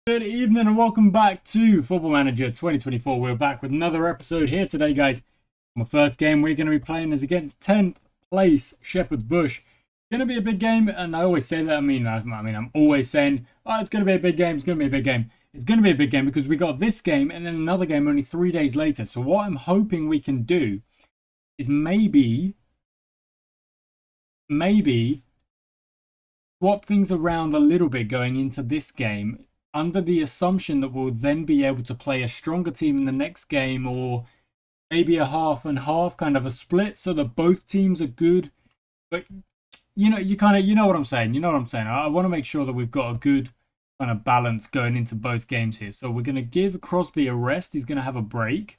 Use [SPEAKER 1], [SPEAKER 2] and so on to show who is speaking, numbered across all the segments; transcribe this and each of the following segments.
[SPEAKER 1] Good evening and welcome back to Football Manager 2024. We're back with another episode here today, guys. My first game we're going to be playing is against 10th place Shepherd's Bush. It's going to be a big game, and I always say that. I'm always saying, oh, it's going to be a big game. It's going to be a big game. It's going to be a big game because we got this game and then another game only 3 days later. So what I'm hoping we can do is maybe swap things around a little bit going into this game, under the assumption that we'll then be able to play a stronger team in the next game, or maybe a half and half, kind of a split, so that both teams are good. But you know what I'm saying. I want to make sure that we've got a good kind of balance going into both games here. So we're going to give Crosby a rest. He's going to have a break.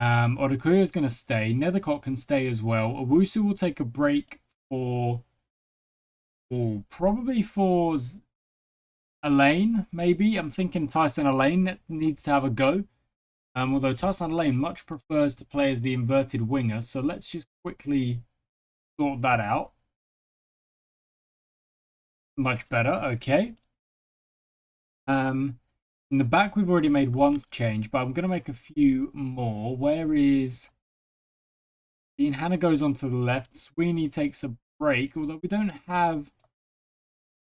[SPEAKER 1] Odukoya is going to stay. Nethercott can stay as well. Owusu will take a break probably for Elaine, maybe. I'm thinking Tyson Elaine needs to have a go. Although Tyson Elaine much prefers to play as the inverted winger. So let's just quickly sort that out. Much better, okay. In the back, we've already made one change, but I'm going to make a few more. Where is... Ian Hanna goes onto the left. Sweeney takes a break, although we don't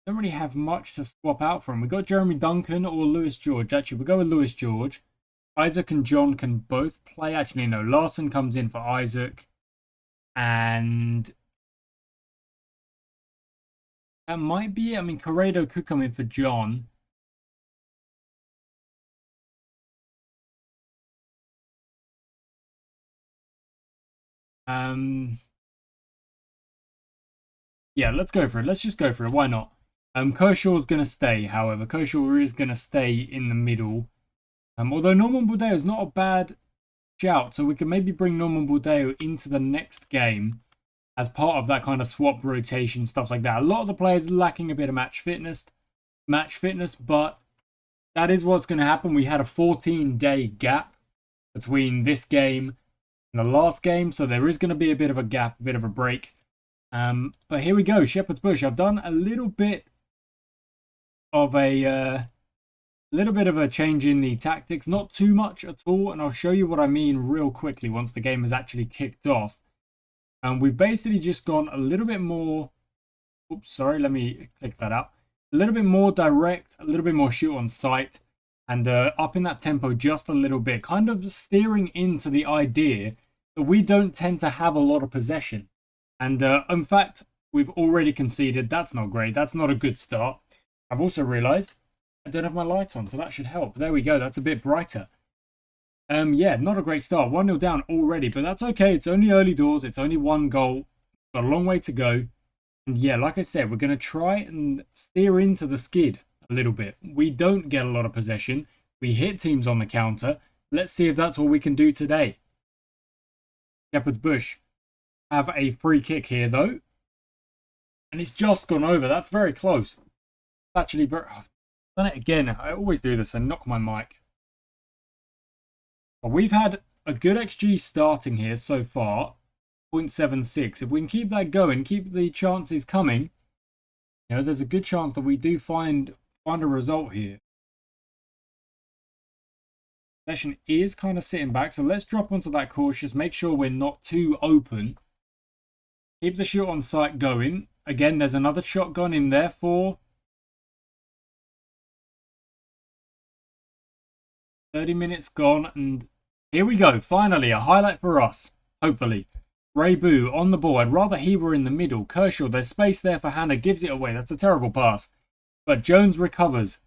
[SPEAKER 1] really have much to swap out from. We've got Jeremy Duncan or Lewis George. Actually, we'll go with Lewis George. Isaac and John can both play. Actually, no. Larson comes in for Isaac. And that might be it. I mean, Corrado could come in for John. Yeah, let's go for it. Let's just go for it. Why not? Kershaw's going to stay, however. Kershaw is going to stay in the middle. Although Norman Burdeo is not a bad shout, so we can maybe bring Norman Burdeo into the next game as part of that kind of swap rotation, stuff like that. A lot of the players lacking a bit of match fitness, but that is what's going to happen. We had a 14-day gap between this game and the last game, so there is going to be a bit of a gap, a bit of a break. But here we go, Shepherd's Bush. I've done a little bit of a change in the tactics, not too much at all, and I'll show you what I mean real quickly once the game has actually kicked off. And we've basically just gone a little bit more, oops, sorry, let me click that out, a little bit more direct, a little bit more shoot on sight, and upping that tempo just a little bit, kind of steering into the idea that we don't tend to have a lot of possession. And in fact, we've already conceded. That's not great. That's not a good start. I've also realised I don't have my light on, so that should help. There we go. That's a bit brighter. Yeah, not a great start. 1-0 down already, but that's okay. It's only early doors. It's only one goal. Got a long way to go. And yeah, like I said, we're going to try and steer into the skid a little bit. We don't get a lot of possession. We hit teams on the counter. Let's see if that's what we can do today. Shepherd's Bush have a free kick here, though. And it's just gone over. That's very close. Actually, I've done it again. I always do this. I knock my mic. But we've had a good XG starting here so far. 0.76. If we can keep that going, keep the chances coming, you know, there's a good chance that we do find a result here. Possession is kind of sitting back, so let's drop onto that cautious. Make sure we're not too open. Keep the shoot on sight going. Again, there's another shotgun in there for 30 minutes gone. And here we go. Finally, a highlight for us. Hopefully. Ray-Boo on the ball. I'd rather he were in the middle. Kershaw, there's space there for Hannah. Gives it away. That's a terrible pass. But Jones recovers.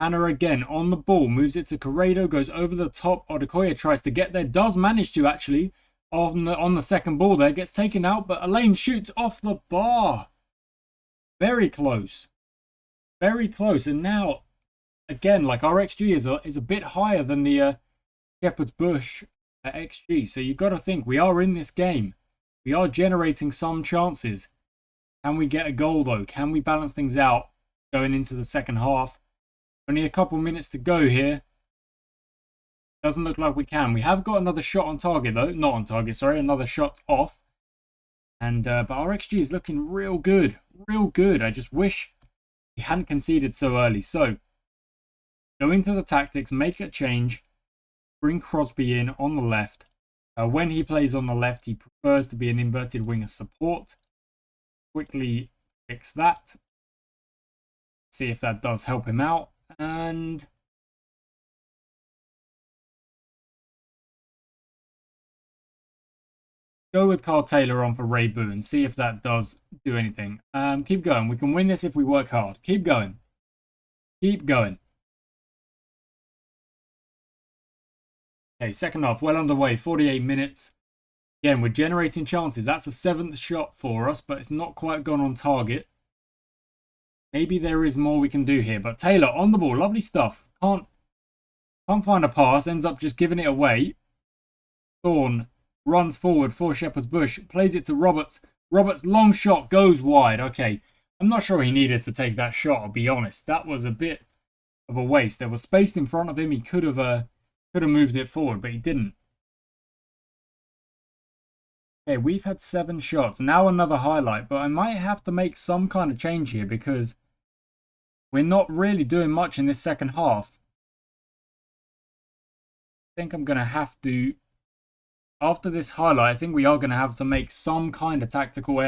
[SPEAKER 1] Hannah again on the ball. Moves it to Corrado. Goes over the top. Odukoya tries to get there. Does manage to actually. On the second ball there, gets taken out, but Elaine shoots off the bar. Very close. Very close. And now, again, like our XG is a bit higher than the Shepherd's Bush XG. So you've got to think, we are in this game. We are generating some chances. Can we get a goal, though? Can we balance things out going into the second half? Only a couple minutes to go here. Doesn't look like we can. We have got another shot on target, though. Not on target, sorry. Another shot off. And but our XG is looking real good. Real good. I just wish he hadn't conceded so early. So, Go into the tactics, make a change, bring Crosby in on the left. When he plays on the left, he prefers to be an inverted winger support. Quickly fix that. See if that does help him out. And go with Carl Taylor on for Ray Boone. See if that does do anything. Keep going. We can win this if we work hard. Keep going. Keep going. Okay, second half, well underway, 48 minutes. Again, we're generating chances. That's the 7th shot for us, but it's not quite gone on target. Maybe there is more we can do here. But Taylor on the ball, lovely stuff. Can't find a pass, ends up just giving it away. Thorne runs forward for Shepherd's Bush, plays it to Roberts. Roberts' long shot goes wide. Okay, I'm not sure he needed to take that shot, I'll be honest. That was a bit of a waste. There was space in front of him. He could have moved it forward, but he didn't. Okay, we've had 7 shots. Now another highlight, but I might have to make some kind of change here because we're not really doing much in this second half. I think I'm going to have to, after this highlight, I think we are going to have to make some kind of tactical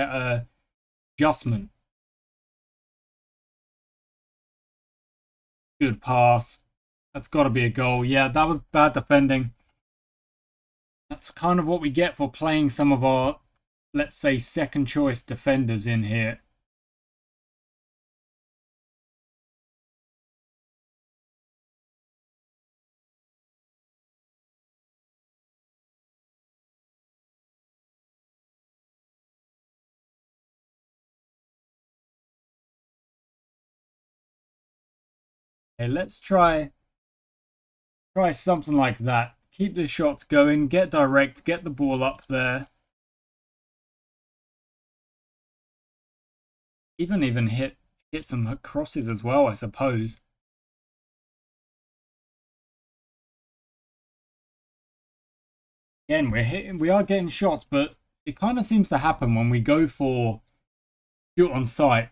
[SPEAKER 1] adjustment. Good pass. That's got to be a goal. Yeah, that was bad defending. That's kind of what we get for playing some of our, let's say, second choice defenders in here. Okay, let's try something like that. Keep the shots going, get direct, get the ball up there. Even hit some crosses as well, I suppose. Again, we are getting shots, but it kind of seems to happen when we go for shoot on sight.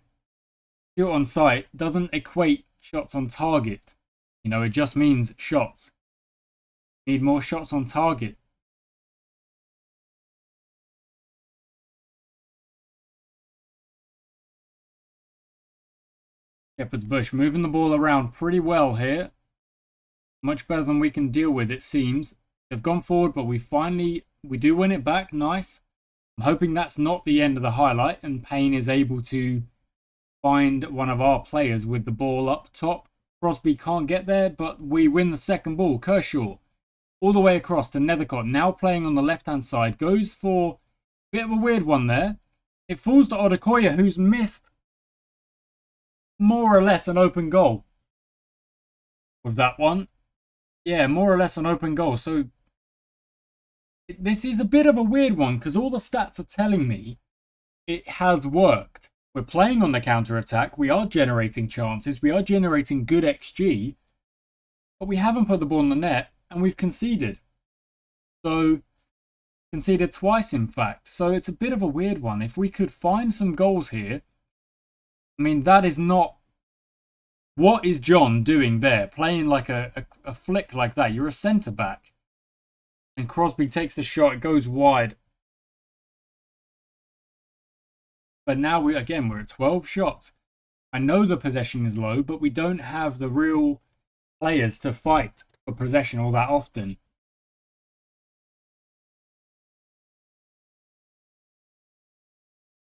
[SPEAKER 1] Shoot on sight doesn't equate shots on target. You know, it just means shots. Need more shots on target. Shepherd's Bush moving the ball around pretty well here. Much better than we can deal with, it seems. They've gone forward, but we do win it back. Nice. I'm hoping that's not the end of the highlight and Payne is able to find one of our players with the ball up top. Crosby can't get there, but we win the second ball. Kershaw all the way across to Nethercott, now playing on the left-hand side. Goes for a bit of a weird one there. It falls to Odukoya, who's missed more or less an open goal with that one. Yeah, more or less an open goal. So this is a bit of a weird one because all the stats are telling me it has worked. We're playing on the counter-attack. We are generating chances. We are generating good XG. But we haven't put the ball in the net. And we've conceded. So, conceded twice, in fact. So, it's a bit of a weird one. If we could find some goals here, I mean, that is not... What is John doing there? Playing like a flick like that. You're a centre-back. And Crosby takes the shot. It goes wide. But now, we're at 12 shots. I know the possession is low, but we don't have the real players to fight for possession all that often.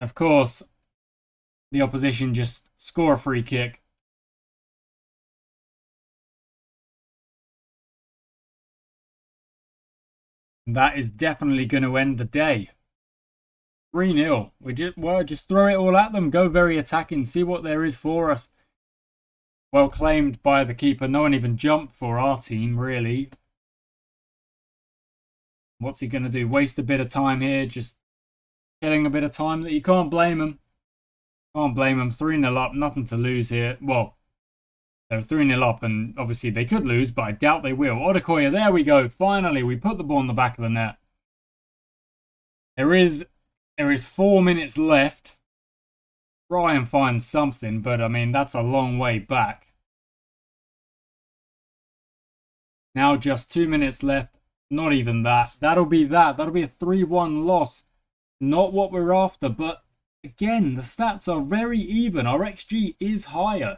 [SPEAKER 1] Of course, the opposition just score a free kick. That is definitely going to end the day. 3-0. Just throw it all at them. Go very attacking. See what there is for us. Well claimed by the keeper. No one even jumped for our team, really. What's he going to do? Waste a bit of time here. Just killing a bit of time that you can't blame him. Can't blame him. 3-0 up. Nothing to lose here. Well, they're 3-0 up and obviously they could lose, but I doubt they will. Odukoya, there we go. Finally, we put the ball in the back of the net. There is 4 minutes left. Try and find something, but I mean, that's a long way back. Now just 2 minutes left. Not even that. That'll be that. That'll be a 3-1 loss. Not what we're after, but again, the stats are very even. Our XG is higher.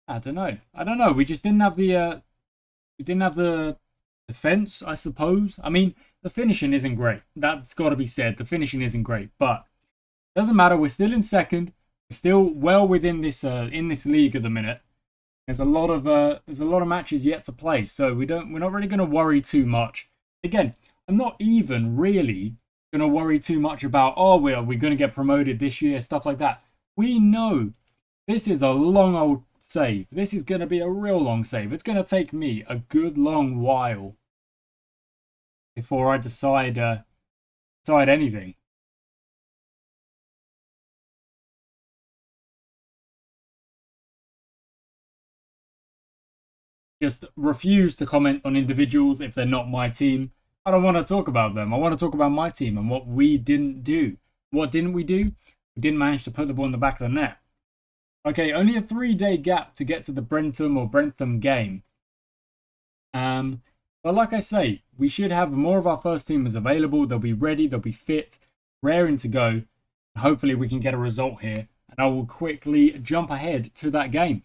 [SPEAKER 1] I don't know. We just didn't have the defense, I suppose. I mean, the finishing isn't great. That's got to be said. The finishing isn't great, but it doesn't matter. We're still in second. We're still well within this in this league at the minute. There's a lot of matches yet to play, so we're not really going to worry too much. Again, I'm not even really going to worry too much about, oh, we're going to get promoted this year, stuff like that. We know this is a long old save. This is going to be a real long save. It's going to take me a good long while before I decide anything. Just refuse to comment on individuals if they're not my team. I don't want to talk about them. I want to talk about my team and what we didn't do. What didn't we do? We didn't manage to put the ball in the back of the net. Okay, only a 3-day gap to get to the Brentham game. But like I say, we should have more of our first teamers available. They'll be ready. They'll be fit, raring to go. Hopefully we can get a result here. And I will quickly jump ahead to that game.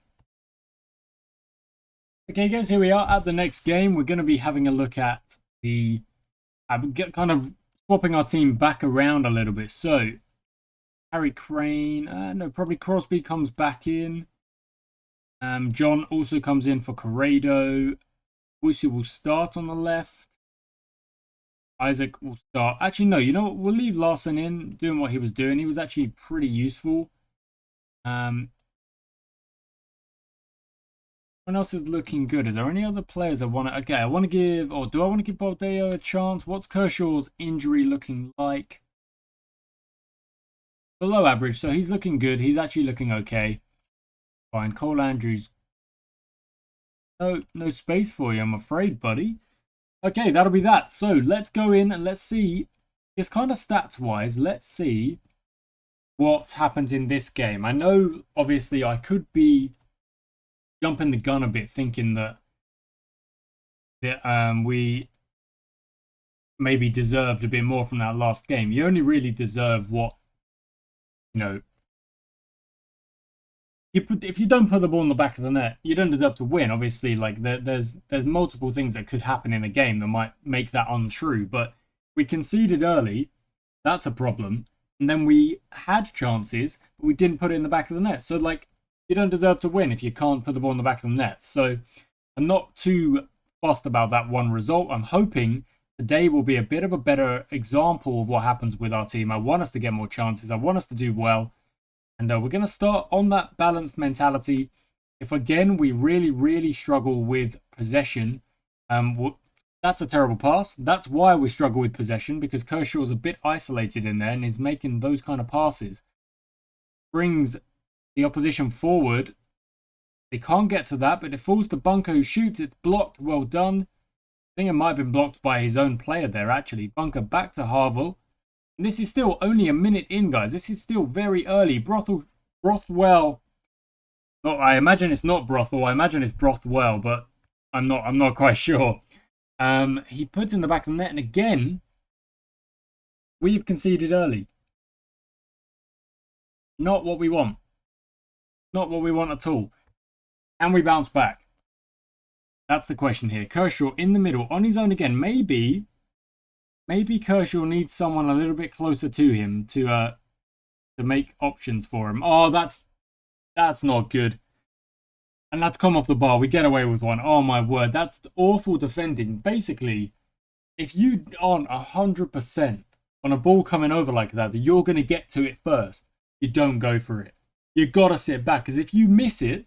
[SPEAKER 1] Okay, guys, here we are at the next game. We're going to be having a look at the... kind of swapping our team back around a little bit. So, Harry Crane. No, probably Crosby comes back in. John also comes in for Corrado. Wusu will start on the left. Isaac will start. Actually, no, you know what? We'll leave Larson in, doing what he was doing. He was actually pretty useful. What else is looking good? Is there any other players I want to... Okay, I want to give... Or do I want to give Baldeo a chance? What's Kershaw's injury looking like? Below average, so he's looking good. He's actually looking okay. Fine. Cole Andrews. No space for you, I'm afraid, buddy. Okay, that'll be that. So let's go in and let's see, just kind of stats-wise, let's see what happens in this game. I know, obviously, I could be jumping the gun a bit, thinking that we maybe deserved a bit more from that last game. You only really deserve what, you know, if you don't put the ball in the back of the net, you don't deserve to win. Obviously, like there's multiple things that could happen in a game that might make that untrue. But we conceded early, that's a problem. And then we had chances, but we didn't put it in the back of the net. So like, you don't deserve to win if you can't put the ball in the back of the net. So I'm not too fussed about that one result. I'm hoping today will be a bit of a better example of what happens with our team. I want us to get more chances. I want us to do well. And we're going to start on that balanced mentality. If, again, we really, really struggle with possession, that's a terrible pass. That's why we struggle with possession, because Kershaw's a bit isolated in there and is making those kind of passes. Brings the opposition forward. They can't get to that, but it falls to Bunker, who shoots. It's blocked. Well done. I think it might have been blocked by his own player there, actually. Bunker back to Harville. And this is still only a minute in, guys. This is still very early. Brothwell. No, I imagine it's not Brothwell. I imagine it's Brothwell, but I'm not quite sure. He puts in the back of the net, and again, we've conceded early. Not what we want. Not what we want at all. And we bounce back. That's the question here. Kershaw in the middle, on his own again. Maybe Kershaw needs someone a little bit closer to him to make options for him. Oh, that's not good. And that's come off the bar. We get away with one. Oh, my word. That's awful defending. Basically, if you aren't 100% on a ball coming over like that you're going to get to it first, you don't go for it. You got to sit back, because if you miss it,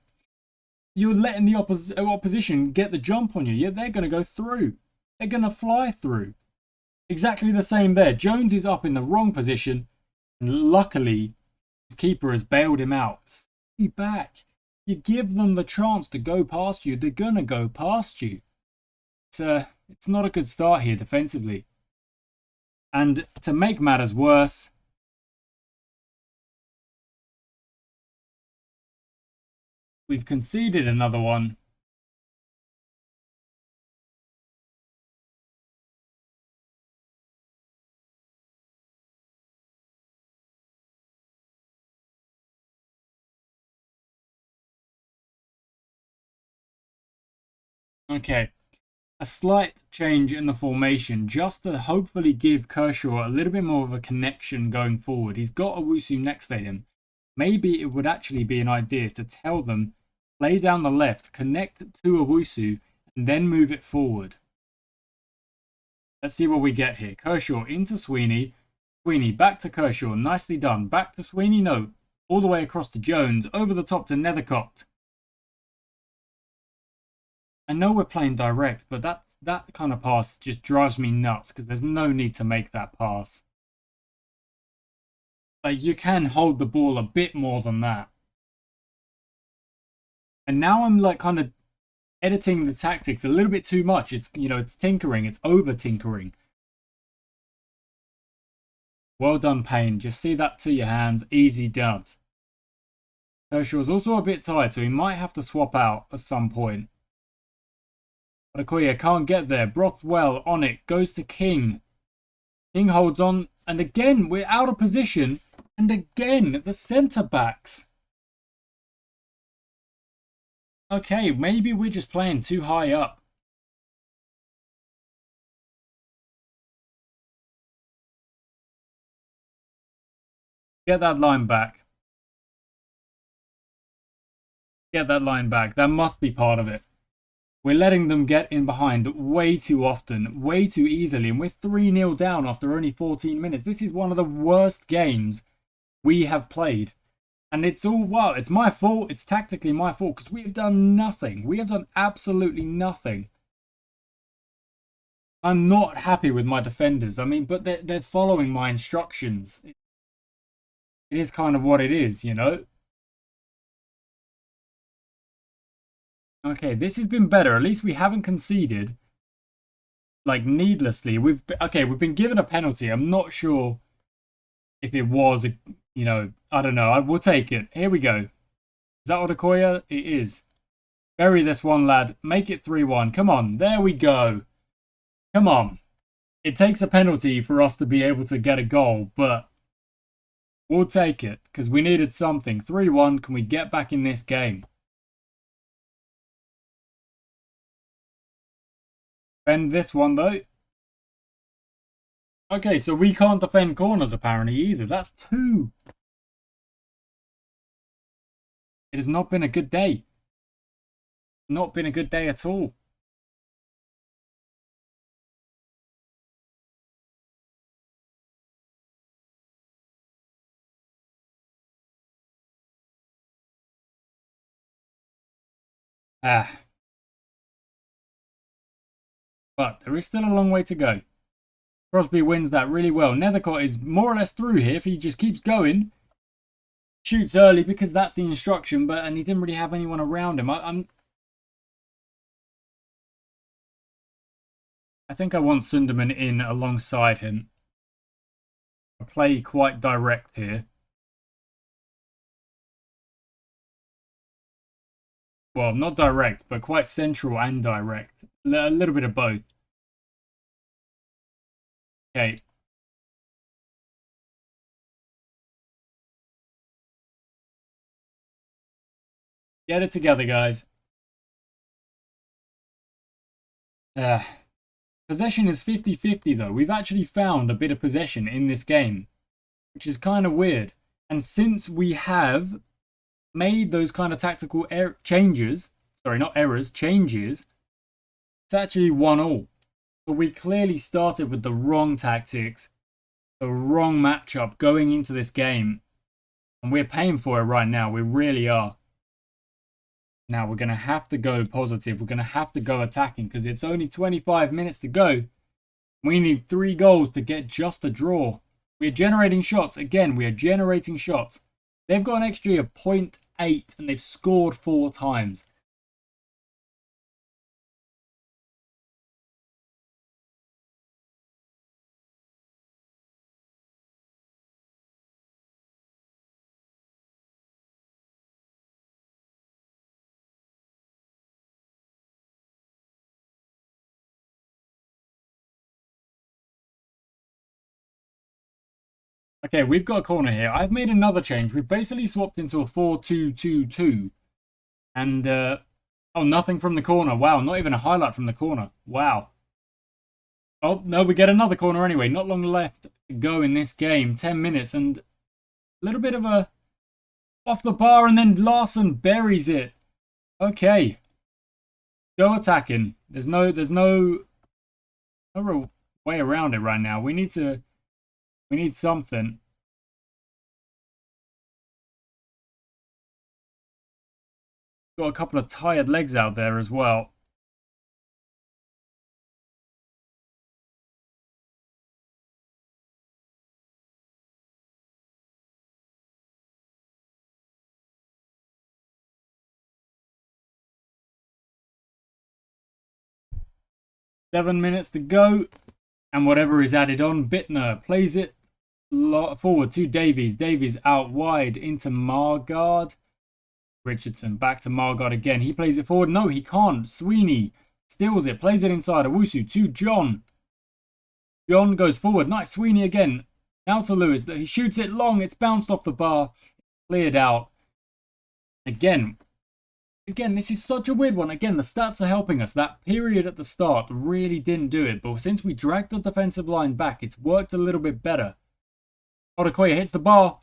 [SPEAKER 1] you're letting the opposition get the jump on you. Yeah, they're going to go through. They're going to fly through. Exactly the same there. Jones is up in the wrong position. And luckily, his keeper has bailed him out. Stay back. You give them the chance to go past you, they're going to go past you. It's not a good start here defensively. And to make matters worse, We've conceded another one. Okay. A slight change in the formation just to hopefully give Kershaw a little bit more of a connection going forward. He's got Owusu next to him. Maybe it would actually be an idea to tell them, play down the left, connect to Owusu, and then move it forward. Let's see what we get here. Kershaw into Sweeney. Sweeney back to Kershaw. Nicely done. Back to Sweeney. No. All the way across to Jones. Over the top to Nethercott. I know we're playing direct, but that kind of pass just drives me nuts because there's no need to make that pass. Like, you can hold the ball a bit more than that. And now I'm like kind of editing the tactics a little bit too much. It's, you know, it's tinkering. It's over tinkering. Well done, Payne. Just see that to your hands. Easy does. Kershaw's also a bit tired, so he might have to swap out at some point. But Okoye can't get there. Brothwell on it. Goes to King. King holds on. And again, we're out of position. And again, the centre-backs. Okay, maybe we're just playing too high up. Get that line back. Get that line back. That must be part of it. We're letting them get in behind way too often, way too easily, and we're 3-0 down after only 14 minutes. This is one of the worst games we have played. And it's all, well, it's my fault. It's tactically my fault because we have done nothing. We have done absolutely nothing. I'm not happy with my defenders. I mean, but they're following my instructions. It is kind of what it is, you know? Okay, this has been better. At least we haven't conceded, like, needlessly. We've been given a penalty. I'm not sure if it was a, you know, I don't know. We'll take it. Here we go. Is that Odukoya? It is. Bury this one, lad. Make it 3-1. Come on. There we go. Come on. It takes a penalty for us to be able to get a goal, but we'll take it because we needed something. 3-1. Can we get back in this game? Defend this one, though. Okay, so we can't defend corners, apparently, either. That's 2. It has not been a good day. Not been a good day at all. But there is still a long way to go. Crosby wins that really well. Nethercott is more or less through here if he just keeps going. Shoots early because that's the instruction, and he didn't really have anyone around him. I think I want Sunderman in alongside him. I play quite direct here. Well, not direct, but quite central and direct. A little bit of both. Okay. Get it together, guys. Possession is 50-50, though. We've actually found a bit of possession in this game, which is kind of weird. And since we have made those kind of tactical changes, sorry, not errors, changes, it's actually 1-1. But we clearly started with the wrong tactics, the wrong matchup going into this game. And we're paying for it right now. We really are. Now we're going to have to go positive. We're going to have to go attacking because it's only 25 minutes to go. We need 3 goals to get just a draw. We're generating shots. Again, we are generating shots. They've got an XG of 0.8 and they've scored 4 times. Okay, we've got a corner here. I've made another change. We've basically swapped into a 4-2-2-2. And, oh, nothing from the corner. Wow, not even a highlight from the corner. Wow. Oh, no, we get another corner anyway. Not long left to go in this game. 10 minutes and a little bit of a off the bar, and then Larson buries it. Okay. Go attacking. There's no real way around it right now. We need something. Got a couple of tired legs out there as well. Seven minutes to go. And whatever is added on, Bittner plays it forward to Davies. Davies out wide into Margard. Richardson back to Margard again. He plays it forward. No, he can't. Sweeney steals it. Plays it inside. Owusu to John. John goes forward. Nice. Sweeney again. Now to Lewis. He shoots it long. It's bounced off the bar. Cleared out. Again, this is such a weird one. Again, the stats are helping us. That period at the start really didn't do it. But since we dragged the defensive line back, it's worked a little bit better. Odukoya hits the bar.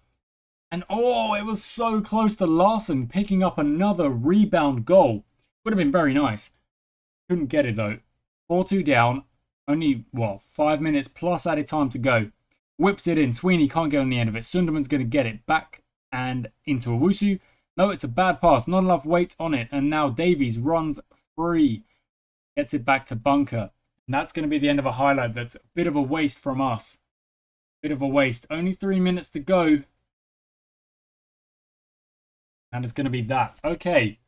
[SPEAKER 1] And oh, it was so close to Larson picking up another rebound goal. Would have been very nice. Couldn't get it though. 4-2 down. Only, 5 minutes plus added time to go. Whips it in. Sweeney can't get on the end of it. Sunderman's going to get it back and into Owusu. No, it's a bad pass. Not enough weight on it. And now Davies runs free. Gets it back to Bunker. And that's going to be the end of a highlight. That's a bit of a waste from us. Bit of a waste. Only 3 minutes to go. And it's going to be that. Okay.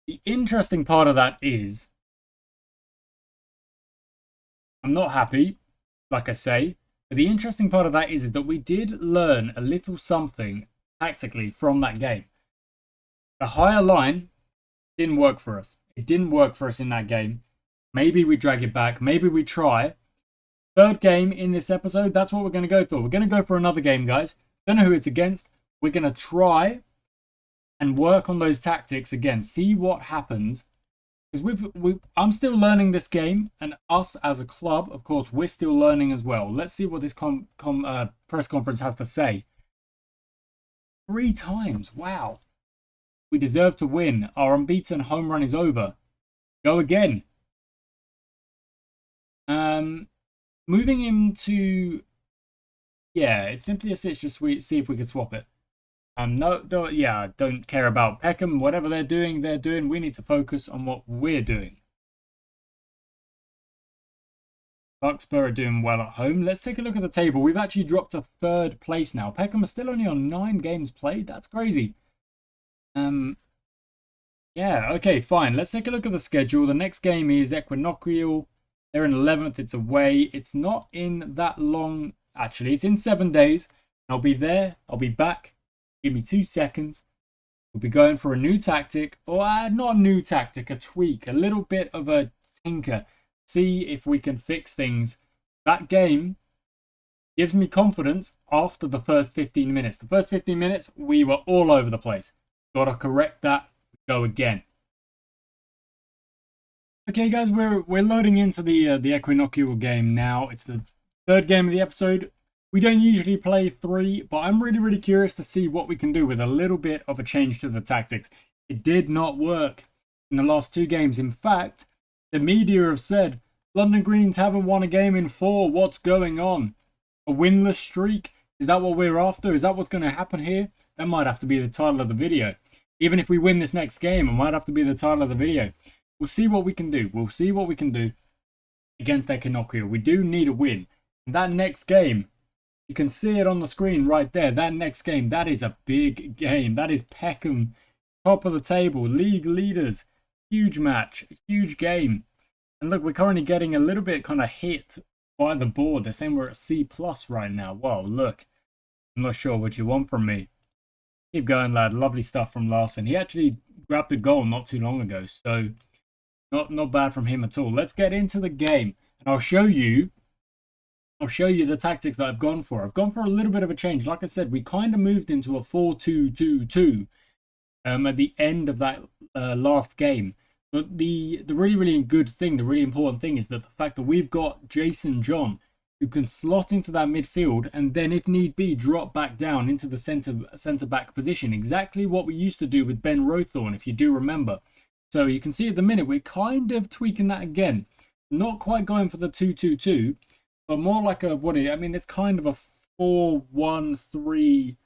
[SPEAKER 1] The interesting part of that is I'm not happy, like I say. But the interesting part of that is that we did learn a little something tactically from that game. The higher line didn't work for us. It didn't work for us in that game. Maybe we drag it back. Maybe we try. Third game in this episode. That's what we're going to go for. We're going to go for another game, guys. Don't know who it's against. We're going to try and work on those tactics again. See what happens. Because I'm still learning this game. And us as a club, of course, we're still learning as well. Let's see what this press conference has to say. 3 times. Wow. We deserve to win. Our unbeaten home run is over. Go again. Moving into... Yeah, it's simply a switch. Just see if we can swap it. Don't care about Peckham. Whatever they're doing. We need to focus on what we're doing. Buckspur are doing well at home. Let's take a look at the table. We've actually dropped to 3rd place now. Peckham are still only on 9 games played. That's crazy. Yeah, okay, fine. Let's take a look at the schedule. The next game is Equinoctial. They're in 11th. It's away. It's not in that long. Actually, it's in 7 days. I'll be there. I'll be back. Give me 2 seconds. We'll be going for a new tactic. Or not a new tactic, a tweak. A little bit of a tinker. See if we can fix things. That game gives me confidence after the first 15 minutes. The first 15 minutes, we were all over the place. Got to correct that. Go again. Okay, guys, we're loading into the Equinoctial game now. It's the 3rd game of the episode. We don't usually play 3, but I'm really curious to see what we can do with a little bit of a change to the tactics. It did not work in the last 2 games. In fact, the media have said London Greens haven't won a game in 4. What's going on? A winless streak? Is that what we're after? Is that what's going to happen here? That might have to be the title of the video. Even if we win this next game, it might have to be the title of the video. We'll see what we can do. We'll see what we can do against Equinoctial. We do need a win. And that next game, you can see it on the screen right there. That next game, that is a big game. That is Peckham, top of the table, league leaders. Huge match, huge game. And look, we're currently getting a little bit kind of hit by the board. They're saying we're at C+ right now. Whoa, look. I'm not sure what you want from me. Keep going, lad. Lovely stuff from Larson. He actually grabbed a goal not too long ago, so not bad from him at all. Let's get into the game, and I'll show you I'll show you the tactics that I've gone for. I've gone for a little bit of a change. Like I said, we kind of moved into a 4-2-2-2 at the end of that last game. But the really, really good thing, the really important thing is that the fact that we've got Jason John, who can slot into that midfield and then, if need be, drop back down into the centre back position. Exactly what we used to do with Ben Rothorn, if you do remember. So you can see at the minute we're kind of tweaking that again. Not quite going for the 2-2-2, but more like a it's kind of a 4-1-3-1-1.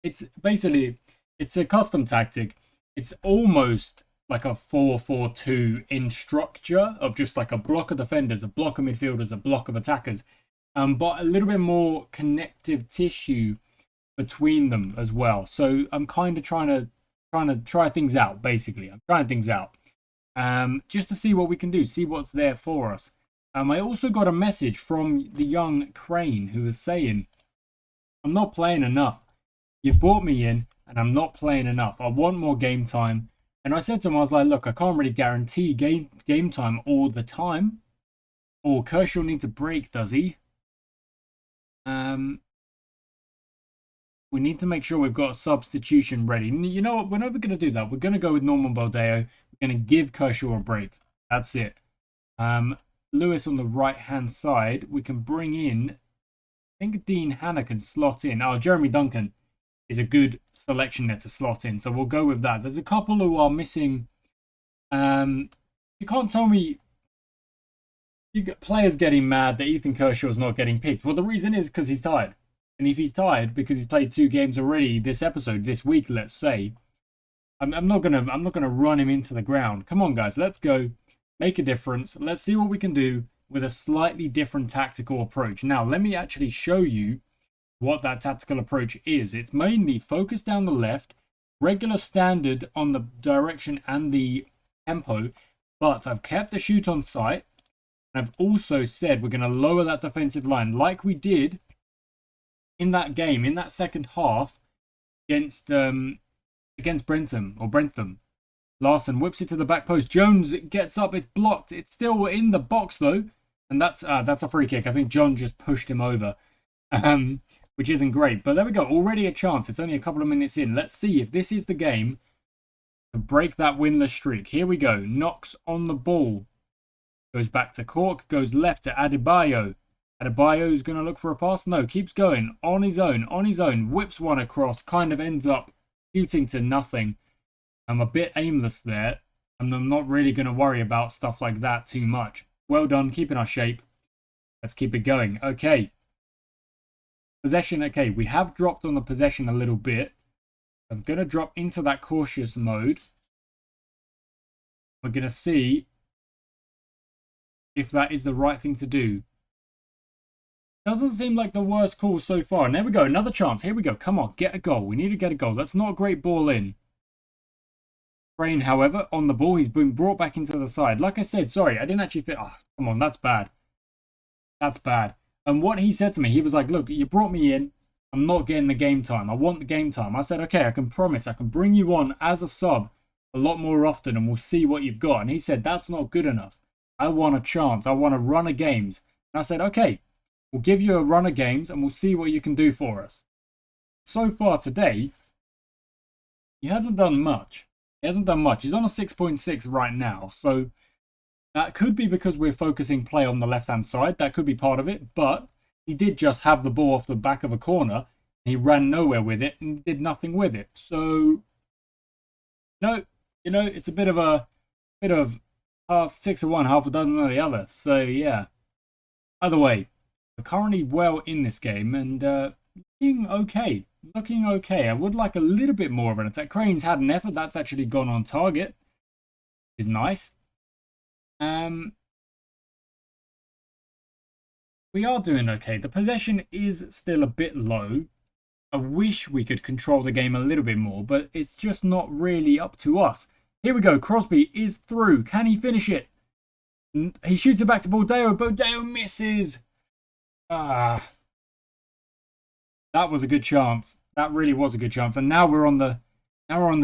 [SPEAKER 1] It's basically it's a custom tactic. It's almost like a 4-4-2 in structure of just like a block of defenders, a block of midfielders, a block of attackers, but a little bit more connective tissue between them as well. So I'm kind of trying to try things out. Basically, I'm trying things out just to see what we can do, see what's there for us. I also got a message from the young Crane who was saying, "I'm not playing enough. You've brought me in, and I'm not playing enough. I want more game time." And I said to him, I was like, look, I can't really guarantee game time all the time. Or Kershaw needs a break, does he? We need to make sure we've got a substitution ready. You know what? We're never going to do that. We're going to go with Norman Baldeo. We're going to give Kershaw a break. That's it. Lewis on the right-hand side. We can bring in, I think Dean Hanna can slot in. Oh, Jeremy Duncan is a good selection there to slot in. So we'll go with that. There's a couple who are missing. You can't tell me you get players getting mad that Ethan Kershaw's not getting picked. Well, the reason is because he's tired. And if he's tired because he's played 2 games already this week, let's say, I'm not gonna run him into the ground. Come on, guys, let's go. Make a difference. Let's see what we can do with a slightly different tactical approach. Now, let me actually show you what that tactical approach is. It's mainly focus down the left, regular standard on the direction and the tempo, but I've kept the shoot on sight. I've also said we're going to lower that defensive line like we did in that game, in that second half against Brentham. Larson whips it to the back post. Jones gets up. It's blocked. It's still in the box though, and that's a free kick. I think John just pushed him over. Which isn't great. But there we go. Already a chance. It's only a couple of minutes in. Let's see if this is the game to break that winless streak. Here we go. Knox on the ball. Goes back to Cork. Goes left to Adebayo. Adebayo's going to look for a pass. No, keeps going. On his own. Whips one across. Kind of ends up shooting to nothing. I'm a bit aimless there. And I'm not really going to worry about stuff like that too much. Well done. Keeping our shape. Let's keep it going. Okay. Possession, okay, we have dropped on the possession a little bit. I'm going to drop into that cautious mode. We're going to see if that is the right thing to do. Doesn't seem like the worst call so far. And there we go, another chance. Here we go. Come on, get a goal. We need to get a goal. That's not a great ball in. Crane, however, on the ball. He's been brought back into the side. Like I said, sorry, I didn't actually fit. Oh, come on, that's bad. That's bad. And what he said to me, he was like, look, you brought me in. I'm not getting the game time. I want the game time. I said, okay, I can promise. I can bring you on as a sub a lot more often and we'll see what you've got. And he said, that's not good enough. I want a chance. I want a run of games. And I said, okay, we'll give you a run of games and we'll see what you can do for us. So far today, he hasn't done much. He's on a 6.6 right now. So that could be because we're focusing play on the left-hand side. That could be part of it. But he did just have the ball off the back of a corner. And he ran nowhere with it and did nothing with it. So, it's a bit of half 6 of one, half a dozen of the other. So, yeah. Either way, we're currently well in this game and looking okay. I would like a little bit more of an attack. Crane's had an effort. That's actually gone on target. Is nice. We are doing okay. The possession is still a bit low. I wish we could control the game a little bit more, but it's just not really up to us. Here we go. Crosby is through. Can he finish it? He shoots it back to Baldeo. Baldeo misses. That was a good chance. That really was a good chance. And now we're on the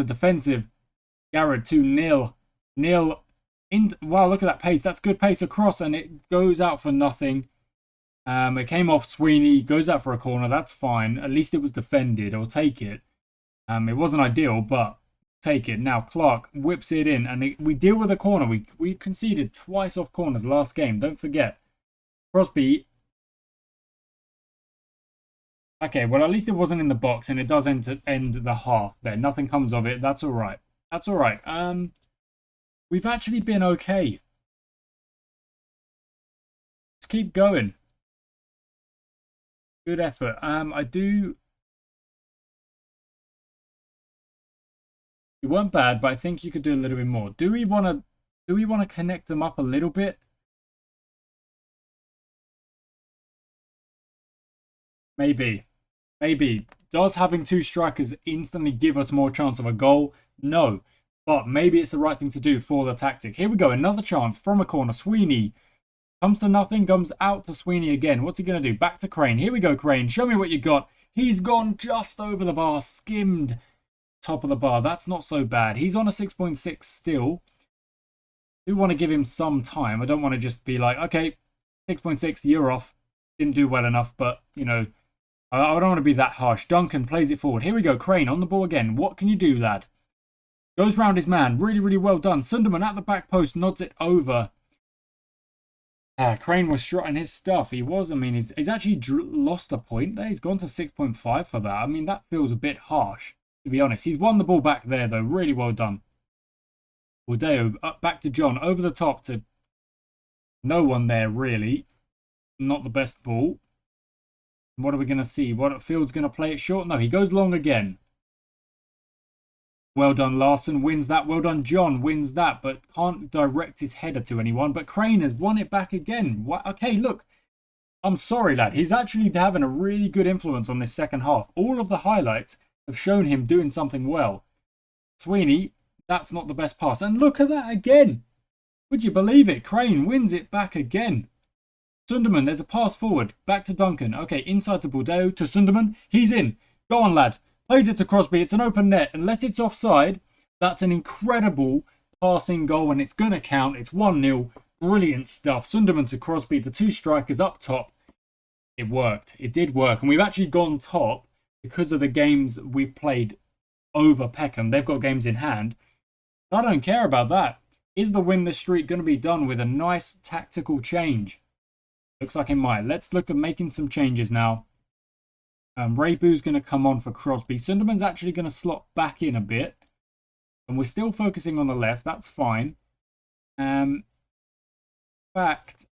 [SPEAKER 1] defensive. Garrett 2-0. Nil Wow, look at that pace. That's good pace across, and it goes out for nothing. It came off Sweeney, goes out for a corner. That's fine. At least it was defended. I'll take it. It wasn't ideal, but take it. Now Clark whips it in, and we deal with a corner. We conceded twice off corners last game. Don't forget. Crosby. Okay, well, at least it wasn't in the box, and it does end the half there. Nothing comes of it. That's all right. That's all right. We've actually been okay. Let's keep going. Good effort. You weren't bad, but I think you could do a little bit more. Do we want to connect them up a little bit? Maybe. Maybe. Does having two strikers instantly give us more chance of a goal? No. But maybe it's the right thing to do for the tactic. Here we go. Another chance from a corner. Sweeney comes to nothing. Comes out to Sweeney again. What's he going to do? Back to Crane. Here we go, Crane. Show me what you got. He's gone just over the bar. Skimmed top of the bar. That's not so bad. He's on a 6.6 still. I do want to give him some time. I don't want to just be like, okay, 6.6, you're off. Didn't do well enough, but, you know, I don't want to be that harsh. Duncan plays it forward. Here we go. Crane on the ball again. What can you do, lad? Goes round his man. Really, really well done. Sunderman at the back post. Nods it over. Crane was strutting his stuff. He was. I mean, he's actually lost a point there. He's gone to 6.5 for that. I mean, that feels a bit harsh, to be honest. He's won the ball back there, though. Really well done. Bordeo up back to John. Over the top to no one there, really. Not the best ball. What are we going to see? What Field's going to play it short? No, he goes long again. Well done, Larson wins that. Well done, John wins that, but can't direct his header to anyone. But Crane has won it back again. What? Okay, look. I'm sorry, lad. He's actually having a really good influence on this second half. All of the highlights have shown him doing something well. Sweeney, that's not the best pass. And look at that again. Would you believe it? Crane wins it back again. Sunderman, there's a pass forward. Back to Duncan. Okay, inside to Bordeo, to Sunderman. He's in. Go on, lad. Plays it to Crosby. It's an open net. Unless it's offside, that's an incredible passing goal, and it's going to count. It's 1-0. Brilliant stuff. Sunderman to Crosby, the two strikers up top. It worked. It did work. And we've actually gone top because of the games that we've played over Peckham. They've got games in hand. I don't care about that. Is the winless streak going to be done with a nice tactical change? Looks like it might. Let's look at making some changes now. Raybu's going to come on for Crosby. Sunderman's actually going to slot back in a bit. And we're still focusing on the left. That's fine. In fact,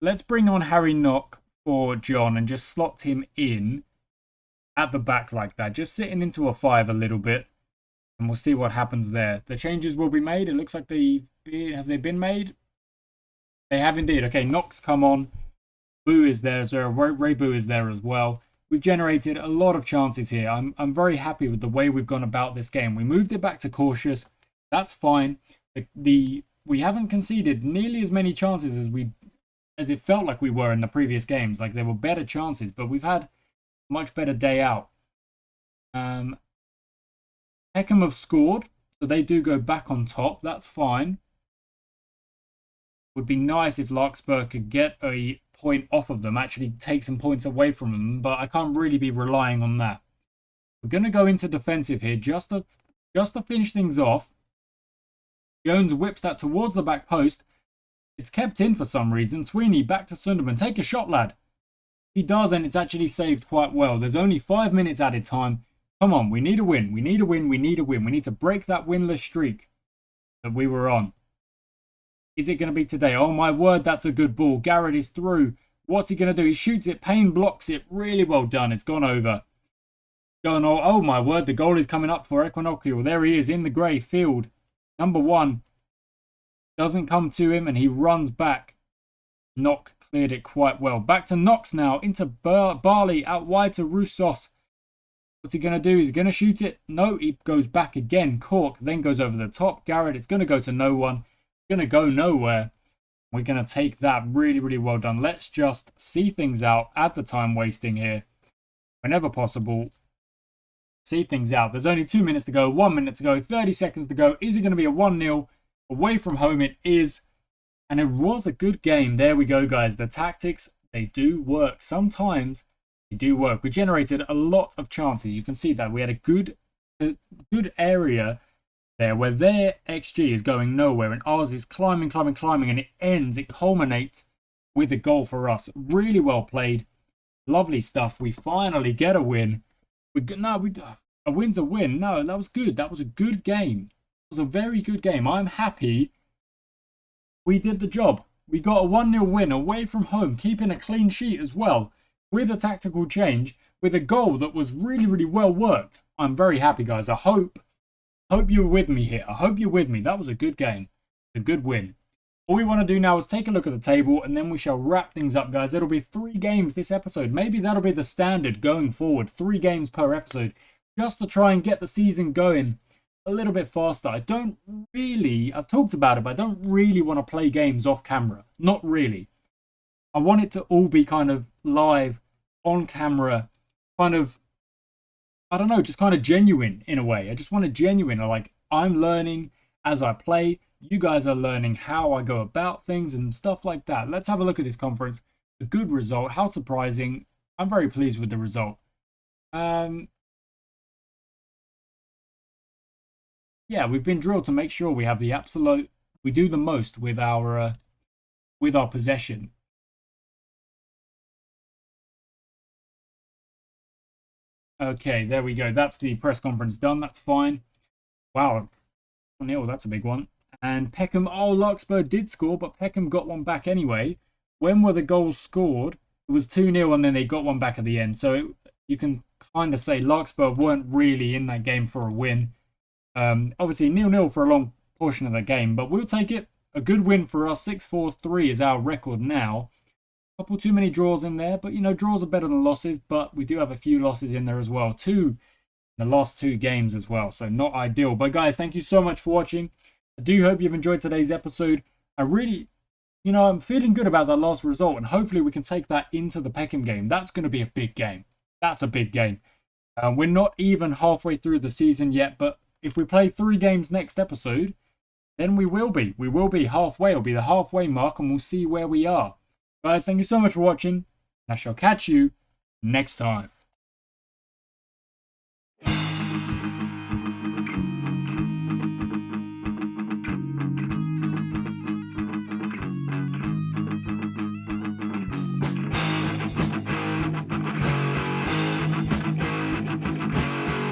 [SPEAKER 1] let's bring on Harry Knock for John and just slot him in at the back like that. Just sitting into a 5 a little bit. And we'll see what happens there. The changes will be made. It looks like have they been made? They have indeed. Okay, Knock's come on. Boo is there. So Raybu is there as well. We've generated a lot of chances here. I'm very happy with the way we've gone about this game. We moved it back to cautious. That's fine. We haven't conceded nearly as many chances as it felt like we were in the previous games. Like, there were better chances, but we've had a much better day out. Peckham have scored, so they do go back on top. That's fine. Would be nice if Larkspur could get a point off of them, actually take some points away from them, but I can't really be relying on that. We're going to go into defensive here just to finish things off. Jones whips that towards the back post. It's kept in for some reason. Sweeney back to Sunderman. Take a shot, lad. He does, and it's actually saved quite well. There's only 5 minutes added time. Come on, we need a win. We need a win. We need a win. We need to break that winless streak that we were on. Is it going to be today? Oh, my word, that's a good ball. Garrett is through. What's he going to do? He shoots it. Payne blocks it. Really well done. It's gone over. Oh, my word. The goal is coming up for Equinoctial. There he is in the grey field. Number 1. Doesn't come to him, and he runs back. Knock cleared it quite well. Back to Knox now. Into Barley. Out wide to Roussos. What's he going to do? He's going to shoot it. No, he goes back again. Cork then goes over the top. Garrett, it's going to go to no one. Going to go nowhere. We're going to take that. Really, really well done. Let's just see things out. Add the time wasting here whenever possible. See things out. There's only 2 minutes to go. 1 minute to go. 30 seconds to go. Is it going to be a 1-0? Away from home it is. And it was a good game. There we go, guys. The tactics, they do work. Sometimes they do work. We generated a lot of chances. You can see that we had a good area there where their XG is going nowhere and ours is climbing, and it culminates with a goal for us. Really well played. Lovely stuff. We finally get a win. A win's a win. No, that was good. That was a good game. It was a very good game. I'm happy we did the job. We got a 1-0 win away from home, keeping a clean sheet as well, with a tactical change, with a goal that was really, really well worked. I'm very happy, guys. I hope you're with me here. I hope you're with me. That was a good game. A good win. All we want to do now is take a look at the table, and then we shall wrap things up, guys. It'll be 3 games this episode. Maybe that'll be the standard going forward. 3 games per episode, just to try and get the season going a little bit faster. I've talked about it, but I don't really want to play games off camera. Not really. I want it to all be kind of live, on camera, kind of, I don't know, just kind of genuine in a way. I just want it genuine. Like, I'm learning as I play. You guys are learning how I go about things and stuff like that. Let's have a look at this conference. A good result. How surprising. I'm very pleased with the result. Yeah, we've been drilled to make sure we have we do the most with our possession. Okay, there we go. That's the press conference done. That's fine. Wow, 1-0, that's a big one. And Peckham, Larkspur did score, but Peckham got one back anyway. When were the goals scored? It was 2-0 and then they got one back at the end. So you can kind of say Larkspur weren't really in that game for a win. Obviously 0-0 for a long portion of the game, but we'll take it. A good win for us. 6-4-3 is our record now. A couple too many draws in there, but draws are better than losses, but we do have a few losses in there as well. 2 in the last 2 games as well, so not ideal. But guys, thank you so much for watching. I do hope you've enjoyed today's episode. I really, I'm feeling good about that last result, and hopefully we can take that into the Peckham game. That's going to be a big game. That's a big game. We're not even halfway through the season yet, but if we play 3 games next episode, then we will be. We will be halfway. It'll be the halfway mark, and we'll see where we are. Guys, thank you so much for watching. I shall catch you next time.